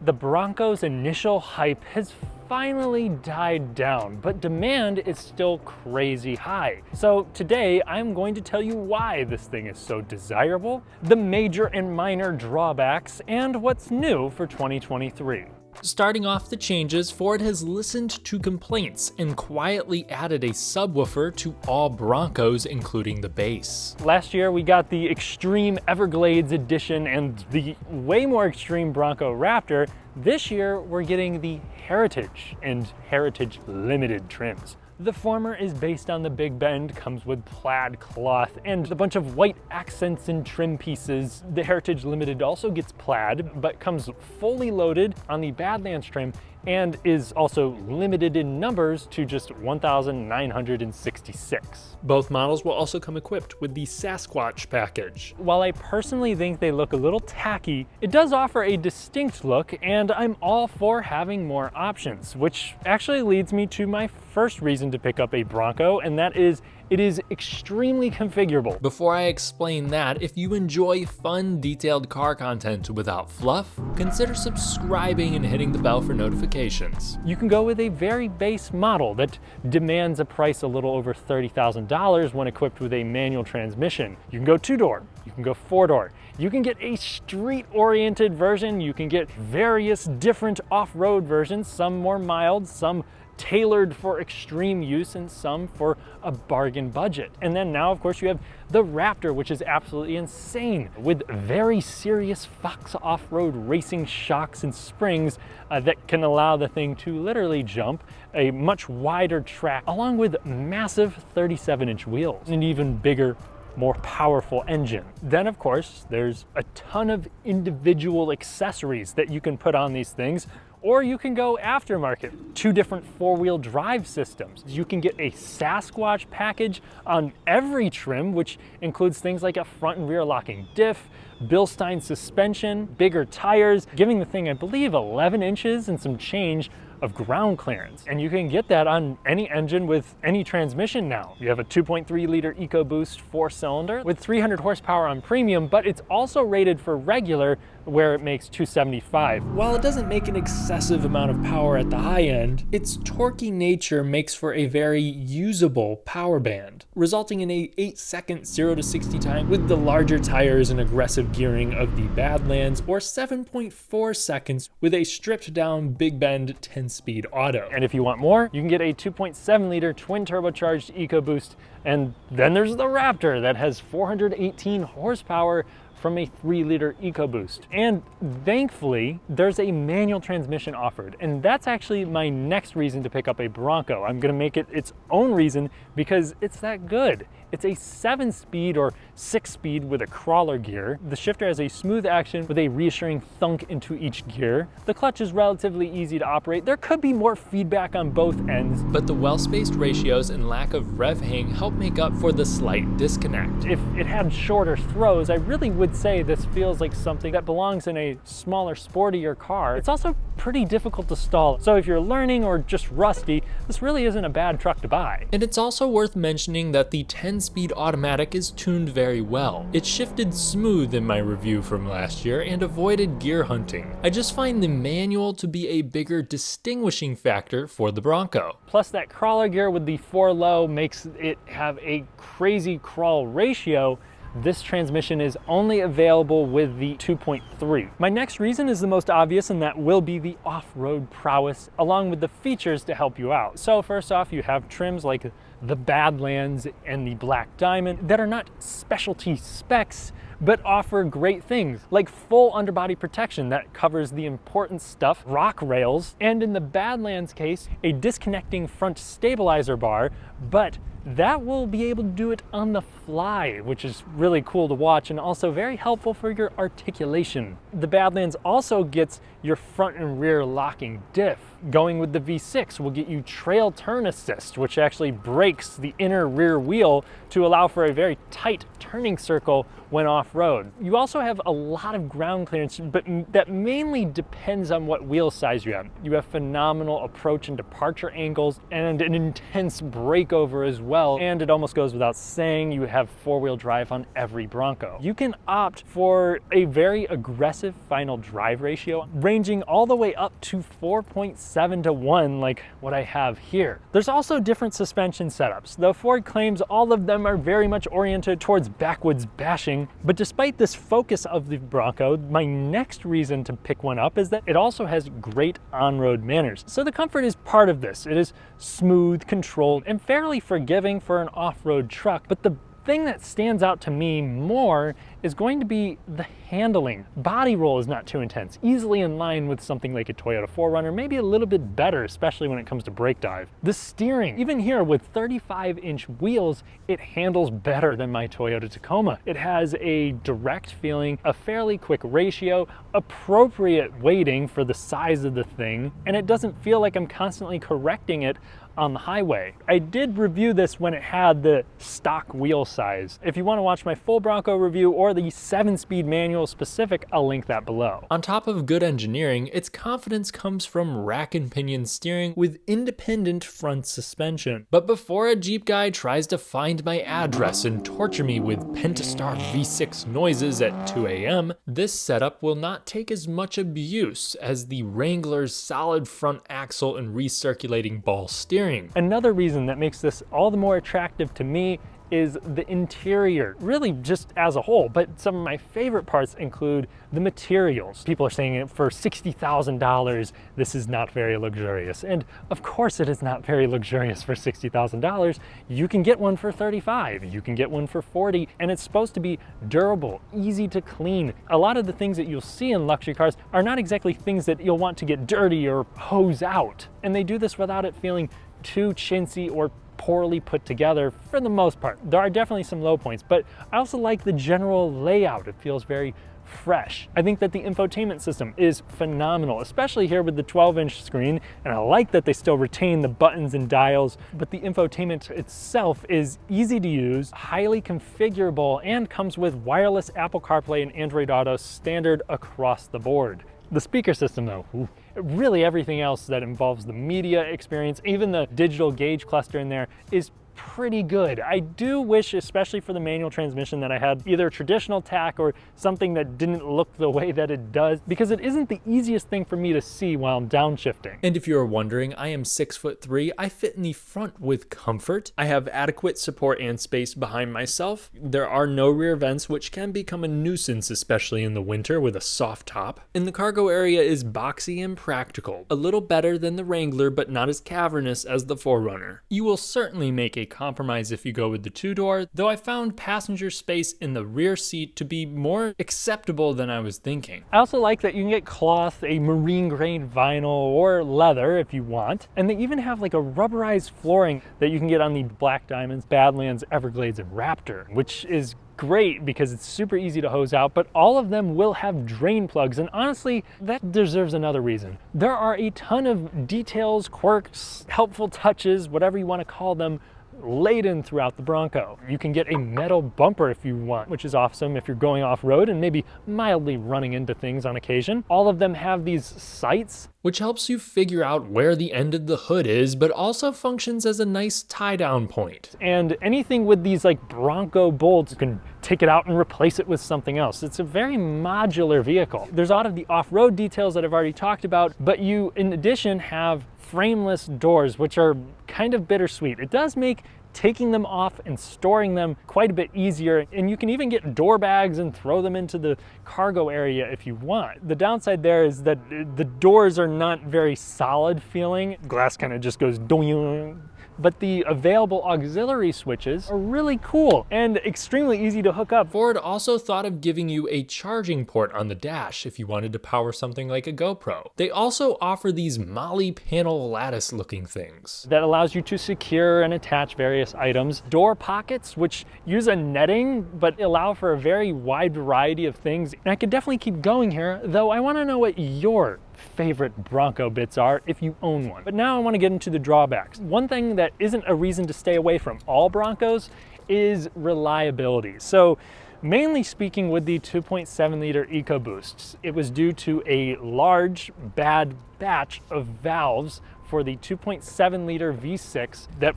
The Bronco's initial hype has finally died down, but demand is still crazy high. So today I'm going to tell you why this thing is so desirable, the major and minor drawbacks, and what's new for 2023. Starting off the changes, Ford has listened to complaints and quietly added a subwoofer to all Broncos, including the base. Last year we got the Extreme Everglades edition and the way more extreme Bronco Raptor. This year we're getting the Heritage and Heritage Limited trims. The former is based on the Big Bend, comes with plaid cloth and a bunch of white accents and trim pieces. The Heritage Limited also gets plaid, but comes fully loaded on the Badlands trim and is also limited in numbers to just 1,966. Both models will also come equipped with the Sasquatch package. While I personally think they look a little tacky, it does offer a distinct look, and I'm all for having more options, which actually leads me to my first reason to pick up a Bronco, and that is it is extremely configurable. Before I explain that, if you enjoy fun, detailed car content without fluff, consider subscribing and hitting the bell for notifications. You can go with a very base model that demands a price a little over $30,000 when equipped with a manual transmission. You can go two-door, you can go four-door, you can get a street-oriented version, you can get various different off-road versions, some more mild, some tailored for extreme use, and some for a bargain budget. And then now, of course, you have the Raptor, which is absolutely insane, with very serious Fox off-road racing shocks and springs that can allow the thing to literally jump a much wider track, along with massive 37-inch wheels, and even bigger, more powerful engine. Then of course, there's a ton of individual accessories that you can put on these things, or you can go aftermarket. Two different four-wheel drive systems. You can get a Sasquatch package on every trim, which includes things like a front and rear locking diff, Bilstein suspension, bigger tires, giving the thing, I believe, 11 inches and some change of ground clearance. And you can get that on any engine with any transmission now. You have a 2.3 liter EcoBoost 4-cylinder with 300 horsepower on premium, but it's also rated for regular, where it makes 275. While it doesn't make an excessive amount of power at the high end, its torquey nature makes for a very usable power band, resulting in a 8-second 0 to 60 time with the larger tires and aggressive gearing of the Badlands, or 7.4 seconds with a stripped down Big Bend 10-speed auto. And if you want more, you can get a 2.7 liter twin turbocharged EcoBoost. And then there's the Raptor that has 418 horsepower from a 3-liter EcoBoost. And thankfully, there's a manual transmission offered. And that's actually my next reason to pick up a Bronco. I'm gonna make it its own reason because it's that good. It's a 7-speed or 6-speed with a crawler gear. The shifter has a smooth action with a reassuring thunk into each gear. The clutch is relatively easy to operate. There could be more feedback on both ends, but the well-spaced ratios and lack of rev hang help make up for the slight disconnect. If it had shorter throws, I really would say this feels like something that belongs in a smaller, sportier car. It's also pretty difficult to stall. So if you're learning or just rusty, this really isn't a bad truck to buy. And it's also worth mentioning that the 10-speed automatic is tuned very well. It shifted smooth in my review from last year and avoided gear hunting. I just find the manual to be a bigger distinguishing factor for the Bronco. Plus that crawler gear with the 4 low makes it have a crazy crawl ratio. This transmission is only available with the 2.3. My next reason is the most obvious, and that will be the off-road prowess, along with the features to help you out. So first off, you have trims like the Badlands and the Black Diamond that are not specialty specs, but offer great things like full underbody protection that covers the important stuff, rock rails, and in the Badlands case, a disconnecting front stabilizer bar, but that will be able to do it on the fly, which is really cool to watch and also very helpful for your articulation. The Badlands also gets your front and rear locking diff. Going with the V6 will get you trail turn assist, which actually brakes the inner rear wheel to allow for a very tight turning circle when off-road. You also have a lot of ground clearance, but that mainly depends on what wheel size you have. You have phenomenal approach and departure angles and an intense breakover as well. And it almost goes without saying, you have four-wheel drive on every Bronco. You can opt for a very aggressive final drive ratio, ranging all the way up to 4.7 to 1 like what I have here. There's also different suspension setups, though Ford claims all of them are very much oriented towards backwoods bashing. But despite this focus of the Bronco, my next reason to pick one up is that it also has great on-road manners. So the comfort is part of this. It is smooth, controlled, and fairly forgiving for an off-road truck. But the thing that stands out to me more is going to be the handling. Body roll is not too intense, easily in line with something like a Toyota 4Runner, maybe a little bit better, especially when it comes to brake dive. The steering, even here with 35-inch wheels, it handles better than my Toyota Tacoma. It has a direct feeling, a fairly quick ratio, appropriate weighting for the size of the thing, and it doesn't feel like I'm constantly correcting it on the highway. I did review this when it had the stock wheel size. If you want to watch my full Bronco review or the 7-speed manual specific, I'll link that below. On top of good engineering, its confidence comes from rack and pinion steering with independent front suspension. But before a Jeep guy tries to find my address and torture me with Pentastar V6 noises at 2 a.m., this setup will not take as much abuse as the Wrangler's solid front axle and recirculating ball steering. Another reason that makes this all the more attractive to me is the interior, really just as a whole, but some of my favorite parts include the materials. People are saying it for $60,000, this is not very luxurious. And of course it is not very luxurious for $60,000. You can get one for $35,000, you can get one for $40,000, and it's supposed to be durable, easy to clean. A lot of the things that you'll see in luxury cars are not exactly things that you'll want to get dirty or hose out. And they do this without it feeling too chintzy or poorly put together for the most part. There are definitely some low points, but I also like the general layout. It feels very fresh. I think that the infotainment system is phenomenal, especially here with the 12-inch screen, and I like that they still retain the buttons and dials, but the infotainment itself is easy to use, highly configurable, and comes with wireless Apple CarPlay and Android Auto standard across the board. The speaker system though, really everything else that involves the media experience, even the digital gauge cluster in there, is pretty good. I do wish, especially for the manual transmission, that I had either a traditional tack or something that didn't look the way that it does, because it isn't the easiest thing for me to see while I'm downshifting. And if you're wondering, I am 6'3". I fit in the front with comfort. I have adequate support and space behind myself. There are no rear vents, which can become a nuisance, especially in the winter with a soft top. And the cargo area is boxy and practical. A little better than the Wrangler, but not as cavernous as the 4Runner. You will certainly make a compromise if you go with the 2-door, though I found passenger space in the rear seat to be more acceptable than I was thinking. I also like that you can get cloth, a marine grade vinyl, or leather if you want, and they even have like a rubberized flooring that you can get on the Black Diamonds, Badlands, Everglades, and Raptor, which is great because it's super easy to hose out, but all of them will have drain plugs, and honestly, that deserves another reason. There are a ton of details, quirks, helpful touches, whatever you want to call them, laden throughout the Bronco. You can get a metal bumper if you want, which is awesome if you're going off-road and maybe mildly running into things on occasion. All of them have these sights, which helps you figure out where the end of the hood is, but also functions as a nice tie-down point. And anything with these like Bronco bolts, you can take it out and replace it with something else. It's a very modular vehicle. There's a lot of the off-road details that I've already talked about, but you, in addition, have frameless doors, which are kind of bittersweet. It does make taking them off and storing them quite a bit easier, and you can even get door bags and throw them into the cargo area if you want. The downside there is that the doors are not very solid feeling. Glass kind of just goes doing. But the available auxiliary switches are really cool and extremely easy to hook up. Ford also thought of giving you a charging port on the dash if you wanted to power something like a GoPro. They also offer these Molly panel lattice looking things that allows you to secure and attach various items. Door pockets, which use a netting but allow for a very wide variety of things. And I could definitely keep going here, though I want to know what your favorite Bronco bits are if you own one. But now I want to get into the drawbacks. One thing that isn't a reason to stay away from all Broncos is reliability. So mainly speaking, with the 2.7 liter EcoBoosts, it was due to a large bad batch of valves for the 2.7 liter V6 that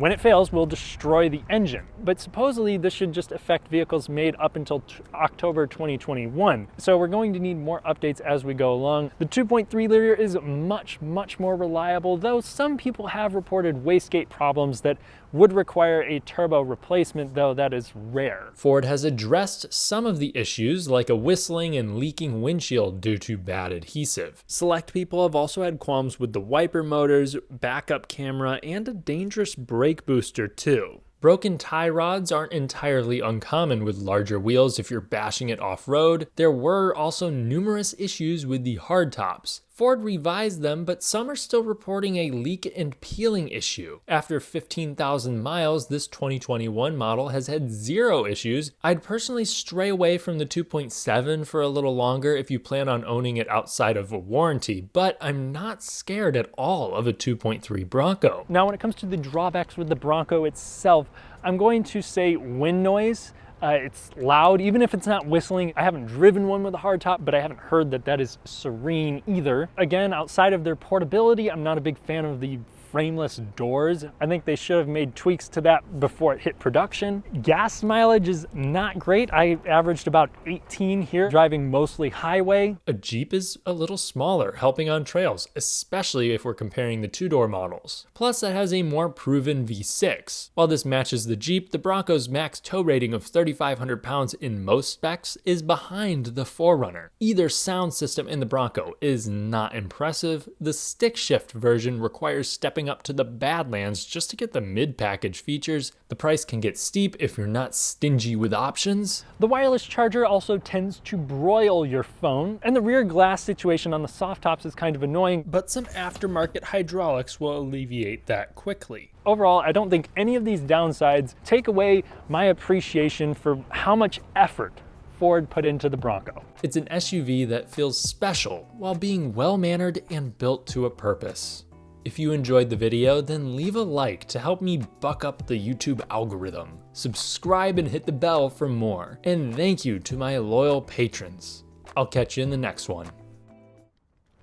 when it fails, will destroy the engine. But supposedly this should just affect vehicles made up until October 2021. So we're going to need more updates as we go along. The 2.3 liter is much more reliable, though some people have reported wastegate problems that would require a turbo replacement, though that is rare. Ford has addressed some of the issues, like a whistling and leaking windshield due to bad adhesive. Select people have also had qualms with the wiper motors, backup camera, and a dangerous brake booster too. Broken tie rods aren't entirely uncommon with larger wheels if you're bashing it off-road. There were also numerous issues with the hardtops. Ford revised them, but some are still reporting a leak and peeling issue. After 15,000 miles, this 2021 model has had 0 issues. I'd personally stray away from the 2.7 for a little longer if you plan on owning it outside of a warranty, but I'm not scared at all of a 2.3 Bronco. Now, when it comes to the drawbacks with the Bronco itself, I'm going to say wind noise. It's loud, even if it's not whistling. I haven't driven one with a hardtop, but I haven't heard that that is serene either. Again, outside of their portability, I'm not a big fan of the frameless doors. I think they should have made tweaks to that before it hit production. Gas mileage is not great. I averaged about 18 here, driving mostly highway. A Jeep is a little smaller, helping on trails, especially if we're comparing the two-door models. Plus, it has a more proven V6. While this matches the Jeep, the Bronco's max tow rating of 3,500 pounds in most specs is behind the 4Runner. Either sound system in the Bronco is not impressive. The stick shift version requires stepping up to the Badlands just to get the mid-package features. The price can get steep if you're not stingy with options. The wireless charger also tends to broil your phone, and the rear glass situation on the soft tops is kind of annoying, but some aftermarket hydraulics will alleviate that quickly. Overall, I don't think any of these downsides take away my appreciation for how much effort Ford put into the Bronco. It's an SUV that feels special while being well-mannered and built to a purpose. If you enjoyed the video, then leave a like to help me buck up the YouTube algorithm. Subscribe and hit the bell for more. And thank you to my loyal patrons. I'll catch you in the next one.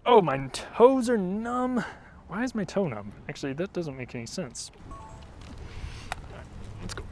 Oh, my toes are numb. Why is my toe numb? Actually, that doesn't make any sense. Let's go.